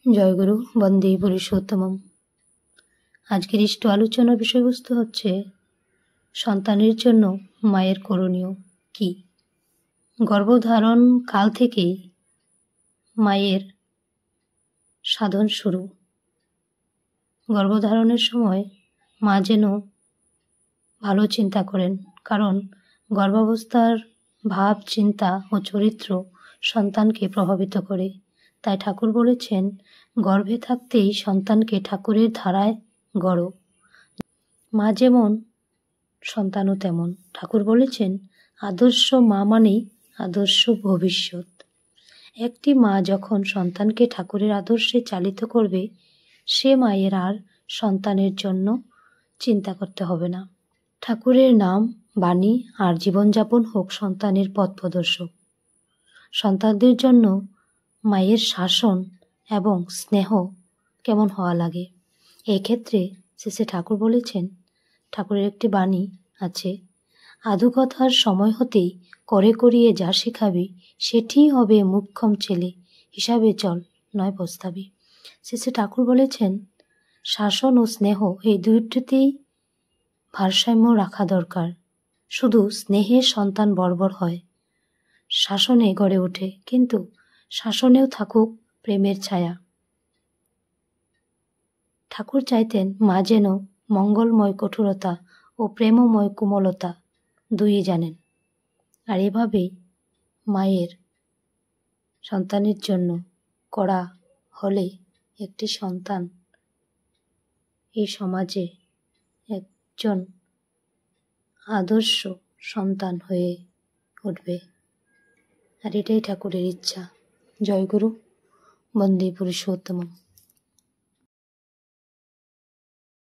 জয়গুরু বন্দে পুরুষোত্তমম। আজকের ইষ্ট আলোচনার বিষয়বস্তু হচ্ছে সন্তানের জন্য মায়ের করণীয় কি। গর্ভধারণ কাল থেকেই মায়ের সাধন শুরু। গর্ভধারণের সময় মা যেন ভালো চিন্তা করেন, কারণ গর্ভাবস্থার ভাব, চিন্তা ও চরিত্র সন্তানকে প্রভাবিত করে। তাই ঠাকুর বলেছেন, গর্ভে থাকতেই সন্তানকে ঠাকুরের ধারায় গড়ো। মা যেমন সন্তানও তেমন। ঠাকুর বলেছেন, আদর্শ মা মানেই আদর্শ ভবিষ্যৎ। একটি মা যখন সন্তানকে ঠাকুরের আদর্শে চালিত করবে, সে মায়ের আর সন্তানের জন্য চিন্তা করতে হবে না। ঠাকুরের নাম, বাণী আর জীবনযাপন হোক সন্তানের পথ প্রদর্শক। সন্তানদের জন্য মায়ের শাসন এবং স্নেহ কেমন হওয়া লাগে, এক্ষেত্রে শেষে ঠাকুর বলেছেন, ঠাকুরের একটি বাণী আছে, আধুকথার সময় হতেই করে করিয়ে যা শেখাবি, সেটিই হবে মুখ্যম ছেলে, হিসাবে চল নয় পস্তাবি। শেষে ঠাকুর বলেছেন, শাসন ও স্নেহ এই দুইটিতেই ভারসাম্য রাখা দরকার। শুধু স্নেহে সন্তান বর্বর হয়, শাসনে গড়ে ওঠে, কিন্তু শাসনেও থাকুক প্রেমের ছায়া। ঠাকুর চাইতেন মা যেন মঙ্গলময় কঠোরতা ও প্রেমময় কোমলতা দুই জানেন। আর এভাবেই মায়ের সন্তানের জন্য করা হলে একটি সন্তান এই সমাজে একজন আদর্শ সন্তান হয়ে উঠবে। আর এটাই ঠাকুরের ইচ্ছা। জয়গুরু বন্দে পুরুষোত্তমম।